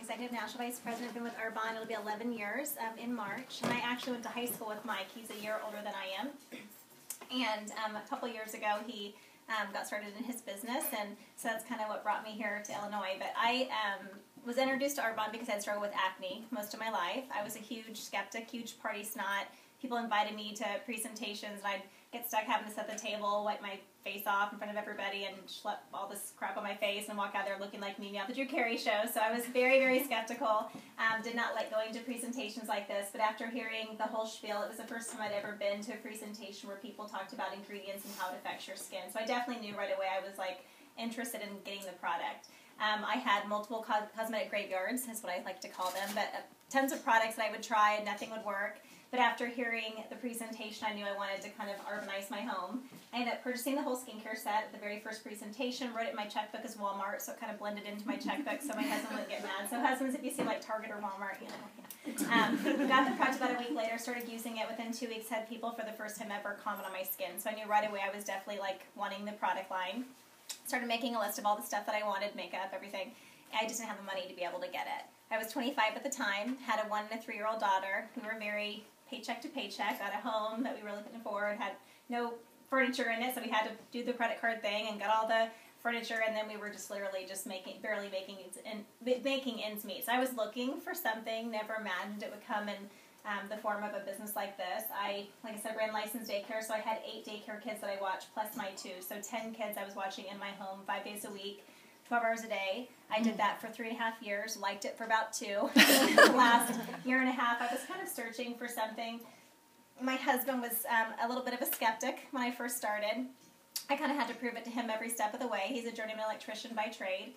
Executive National Vice President. I've been with Arbonne. It'll be 11 years in March. And I actually went to high school with Mike. He's a year older than I am. And a couple years ago, he got started in his business. And so that's kind of what brought me here to Illinois. But I was introduced to Arbonne because I had struggled with acne most of my life. I was a huge skeptic, huge party snot. People invited me to presentations, and I'd get stuck having to set the table, wipe my face off in front of everybody, and schlep all this crap on my face and walk out there looking like me out the Drew Carey show. So I was very, very skeptical. Did not like going to presentations like this. But after hearing the whole spiel, it was the first time I'd ever been to a presentation where people talked about ingredients and how it affects your skin. So I definitely knew right away I was like interested in getting the product. I had multiple cosmetic graveyards, is what I like to call them, but tons of products that I would try and nothing would work. But after hearing the presentation, I knew I wanted to kind of urbanize my home. I ended up purchasing the whole skincare set at the very first presentation, wrote it in my checkbook as Walmart, so it kind of blended into my checkbook so my husband wouldn't get mad. So husbands, if you see like Target or Walmart, you know. Got the product about a week later, started using it. Within 2 weeks, had people for the first time ever comment on my skin. So I knew right away I was definitely like wanting the product line. Started making a list of all the stuff that I wanted, makeup, everything. I just didn't have the money to be able to get it. I was 25 at the time, had a 1- and 3-year-old daughter. We were very paycheck to paycheck, got a home that we really couldn't afford, had no furniture in it, so we had to do the credit card thing and got all the furniture, and then we were just literally just barely making ends meet. So I was looking for something, never imagined it would come in the form of a business like this. Like I said, ran licensed daycare, so I had 8 daycare kids that I watched, plus my 2. So 10 kids I was watching in my home 5 days a week, 12 hours a day. I did that for 3.5 years, liked it for about 2. The last year and a half, I was kind of searching for something. My husband was a little bit of a skeptic when I first started. I kind of had to prove it to him every step of the way. He's a journeyman electrician by trade.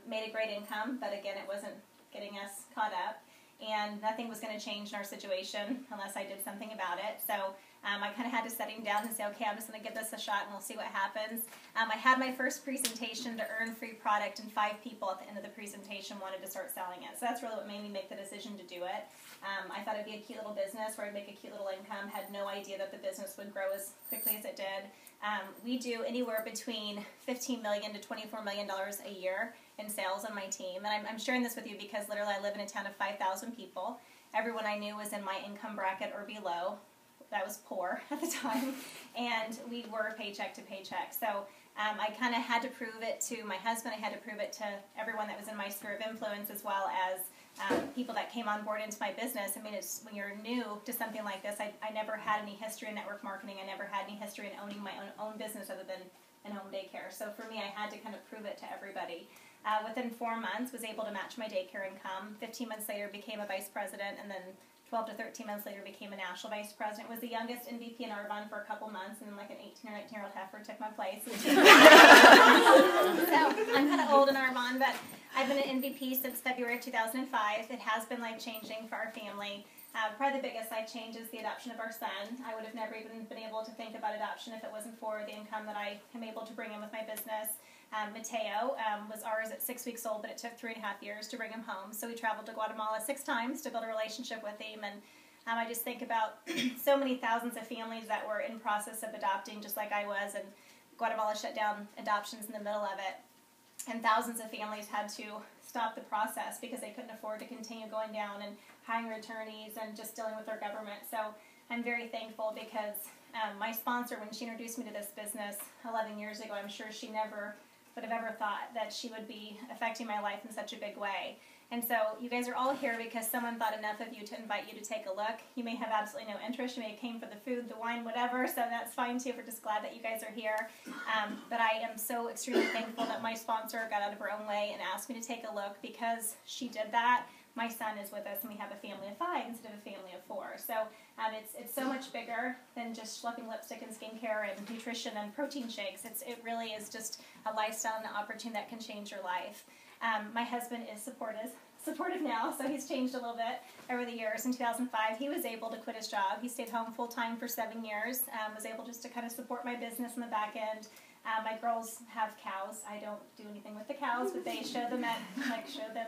Made a great income, but again, it wasn't getting us caught up. And nothing was going to change in our situation unless I did something about it. So I kind of had to set him down and say, okay, I'm just going to give this a shot and we'll see what happens. I had my first presentation to earn free product, and 5 people at the end of the presentation wanted to start selling it. So that's really what made me make the decision to do it. I thought it'd be a cute little business where I'd make a cute little income. Had no idea that the business would grow as quickly as it did. We do anywhere between $15 million to $24 million a year in sales on my team. And I'm sharing this with you because literally I live in a town of 5,000 people. Everyone I knew was in my income bracket or below. I was poor at the time, and we were paycheck to paycheck. So I kind of had to prove it to my husband. I had to prove it to everyone that was in my sphere of influence, as well as people that came on board into my business. I mean, it's when you're new to something like this, I never had any history in network marketing. I never had any history in owning my own business other than in home daycare. So for me, I had to kind of prove it to everybody. Within 4 months, was able to match my daycare income. 15 months later, became a vice president, and then 12 to 13 months later, became a national vice president. Was the youngest MVP in Arbonne for a couple months, and then like an 18 or 19-year-old heifer took my place. So I'm kind of old in Arbonne, but I've been an MVP since February of 2005. It has been life-changing for our family. Probably the biggest life change is the adoption of our son. I would have never even been able to think about adoption if it wasn't for the income that I am able to bring in with my business. Mateo was ours at 6 weeks old, but it took 3.5 years to bring him home. So we traveled to Guatemala 6 times to build a relationship with him. And I just think about so many thousands of families that were in process of adopting just like I was. And Guatemala shut down adoptions in the middle of it. And thousands of families had to stop the process because they couldn't afford to continue going down and hiring attorneys and just dealing with their government. So I'm very thankful because my sponsor, when she introduced me to this business 11 years ago, I'm sure she never would have ever thought that she would be affecting my life in such a big way. And so you guys are all here because someone thought enough of you to invite you to take a look. You may have absolutely no interest. You may have came for the food, the wine, whatever, so that's fine too. We're just glad that you guys are here. But I am so extremely thankful that my sponsor got out of her own way and asked me to take a look. Because she did that, my son is with us, and we have a family of 5 instead of a family of 4. So it's so much bigger than just schlepping lipstick and skincare and nutrition and protein shakes. It really is just a lifestyle and an opportunity that can change your life. My husband is supportive now, so he's changed a little bit over the years. In 2005, he was able to quit his job. He stayed home full-time for 7 years, was able just to kind of support my business in the back end. My girls have cows. I don't do anything with the cows, but they show them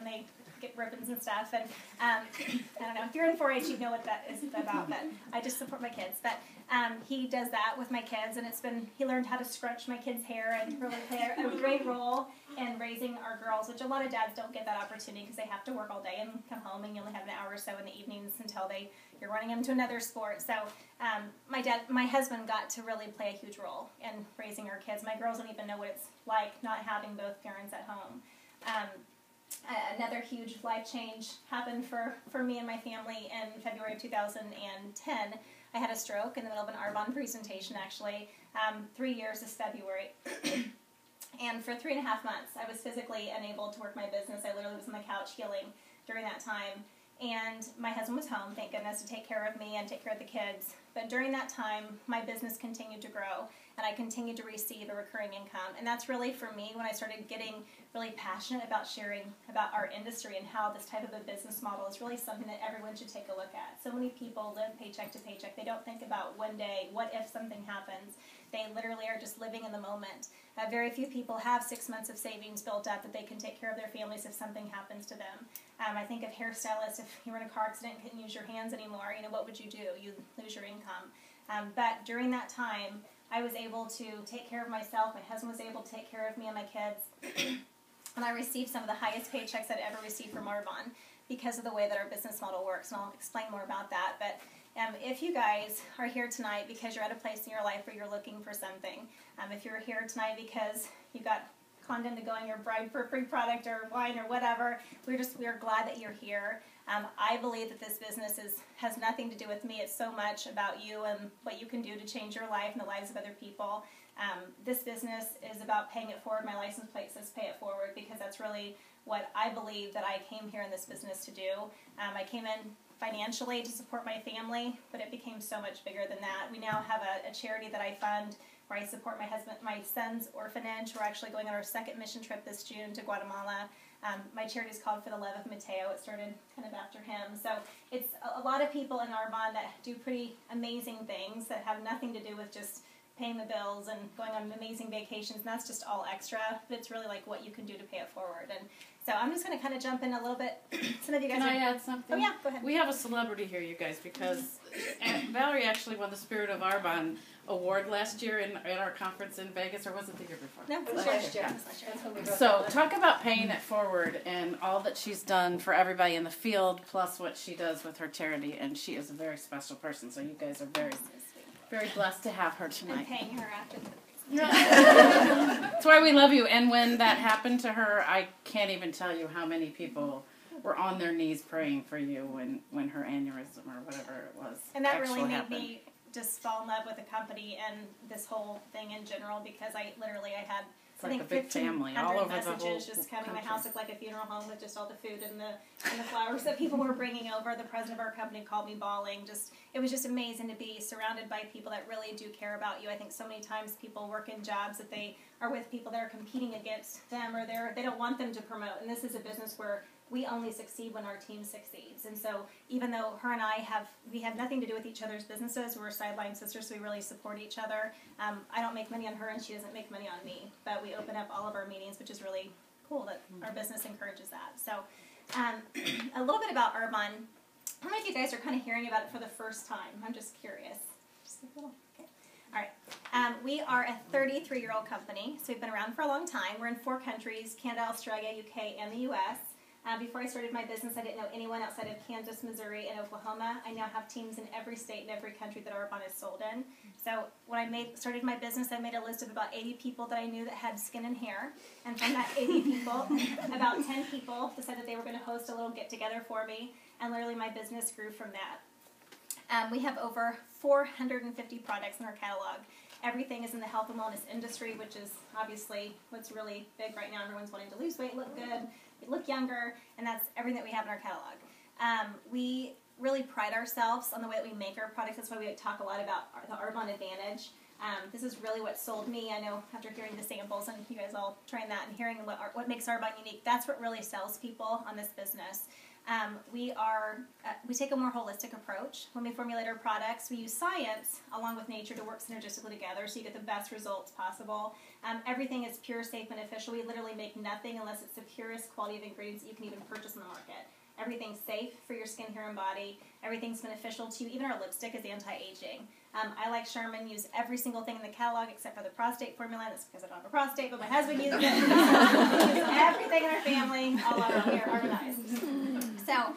they get ribbons and stuff. And I don't know, if you're in 4-H, you know what that is about, but I just support my kids. But he does that with my kids, and he learned how to scrunch my kids' hair and really play a great role in raising our girls, which a lot of dads don't get that opportunity because they have to work all day and come home, and you only have an hour or so in the evenings until you're running them to another sport. So my husband got to really play a huge role in raising our kids. My girls don't even know what it's like not having both parents at home. Another huge life change happened for me and my family in February of 2010. I had a stroke in the middle of an Arbonne presentation, actually, 3 years this February. And for 3.5 months, I was physically unable to work my business. I literally was on the couch healing during that time. And my husband was home, thank goodness, to take care of me and take care of the kids. But during that time, my business continued to grow, and I continued to receive a recurring income. And that's really, for me, when I started getting really passionate about sharing about our industry and how this type of a business model is really something that everyone should take a look at. So many people live paycheck to paycheck. They don't think about one day, what if something happens? They literally are just living in the moment. Very few people have 6 months of savings built up that they can take care of their families if something happens to them. I think of hairstylists, if you were in a car accident and couldn't use your hands anymore, what would you do? You lose your income. But during that time, I was able to take care of myself. My husband was able to take care of me and my kids. And I received some of the highest paychecks I'd ever received from Arbonne because of the way that our business model works. And I'll explain more about that. But if you guys are here tonight because you're at a place in your life where you're looking for something, if you're here tonight because you got conned into going or bribed for a free product or wine or whatever, we're glad that you're here. I believe that this business has nothing to do with me. It's so much about you and what you can do to change your life and the lives of other people. This business is about paying it forward. My license plate says pay it forward because that's really what I believe that I came here in this business to do. I came in financially to support my family, but it became so much bigger than that. We now have a charity that I fund where I support my son's orphanage. We're actually going on our second mission trip this June to Guatemala. My charity is called For the Love of Mateo. It started kind of after him. So it's a lot of people in Arbonne that do pretty amazing things that have nothing to do with just paying the bills and going on amazing vacations, and that's just all extra, but it's really like what you can do to pay it forward. And so I'm just going to kind of jump in a little bit. Some of you guys Can I add something? Oh yeah, go ahead. We have a celebrity here, you guys, because Valeria actually won the Spirit of Arbonne award last year at our conference in Vegas, or was it the year before? No, it was last year. So talk about paying it forward and all that she's done for everybody in the field, plus what she does with her charity, and she is a very special person, so you guys are very blessed to have her tonight. I'm paying her after the That's why we love you. And when that happened to her, I can't even tell you how many people were on their knees praying for you when her aneurysm or whatever it was. And that really made me just fall in love with the company and this whole thing in general, because I had it's like a big family all over the whole just coming. country. My house looked like a funeral home with just all the food and the flowers that people were bringing over. The president of our company called me bawling. It was just amazing to be surrounded by people that really do care about you. I think so many times people work in jobs that they are with people that are competing against them, or they don't want them to promote. And this is a business where we only succeed when our team succeeds. And so even though her and I have nothing to do with each other's businesses, we're sideline sisters, so we really support each other. I don't make money on her and she doesn't make money on me, but we open up all of our meetings, which is really cool that our business encourages that. So a little bit about Arbonne. How many of you guys are kind of hearing about it for the first time? I'm just curious. Just a little. Okay. All right. We are a 33-year-old company, so we've been around for a long time. We're in 4 countries, Canada, Australia, UK, and the U.S. Before I started my business, I didn't know anyone outside of Kansas, Missouri, and Oklahoma. I now have teams in every state and every country that Arbonne is sold in. So when I started my business, I made a list of about 80 people that I knew that had skin and hair. And from that 80 people, about 10 people decided they were going to host a little get-together for me. And literally my business grew from that. We have over 450 products in our catalog. Everything is in the health and wellness industry, which is obviously what's really big right now. Everyone's wanting to lose weight, look good, look younger, and that's everything that we have in our catalog. We really pride ourselves on the way that we make our products. That's why we talk a lot about the Arbonne Advantage. This is really what sold me. I know after hearing the samples and you guys all trying that and hearing what makes Arbonne unique, that's what really sells people on this business. We take a more holistic approach. When we formulate our products, we use science along with nature to work synergistically together so you get the best results possible. Everything is pure, safe, beneficial. We literally make nothing unless it's the purest quality of ingredients that you can even purchase on the market. Everything's safe for your skin, hair, and body. Everything's beneficial to you. Even our lipstick is anti-aging. I, like Sherman, use every single thing in the catalog except for the prostate formula. That's because I don't have a prostate, but my husband uses it. We use everything in our family, all of our hair harmonized. So,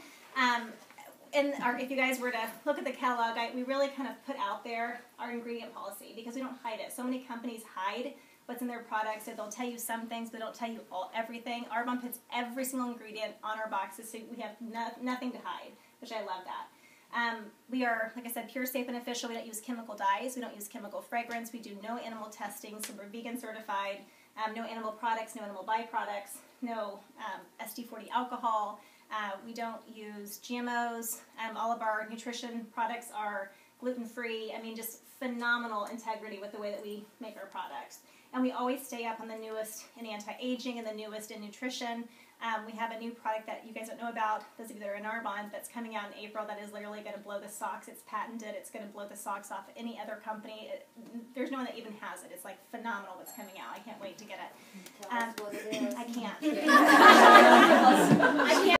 if you guys were to look at the catalog, we really kind of put out there our ingredient policy because we don't hide it. So many companies hide what's in their products. So they'll tell you some things, but don't tell you everything. Arbonne puts every single ingredient on our boxes, so we have nothing to hide, which I love that. We are, like I said, pure, safe, and official. We don't use chemical dyes. We don't use chemical fragrance. We do no animal testing, so we're vegan certified. No animal products, no animal byproducts, no SD40 alcohol. We don't use GMOs. All of our nutrition products are gluten-free. I mean, just phenomenal integrity with the way that we make our products. And we always stay up on the newest in anti-aging and the newest in nutrition. We have a new product that you guys don't know about, those of you that are in Arbonne, that's coming out in April that is literally going to blow the socks. It's patented. It's going to blow the socks off any other company. There's no one that even has it. It's like phenomenal what's coming out. I can't wait to get it. Tell us what it is. I can't. I can't.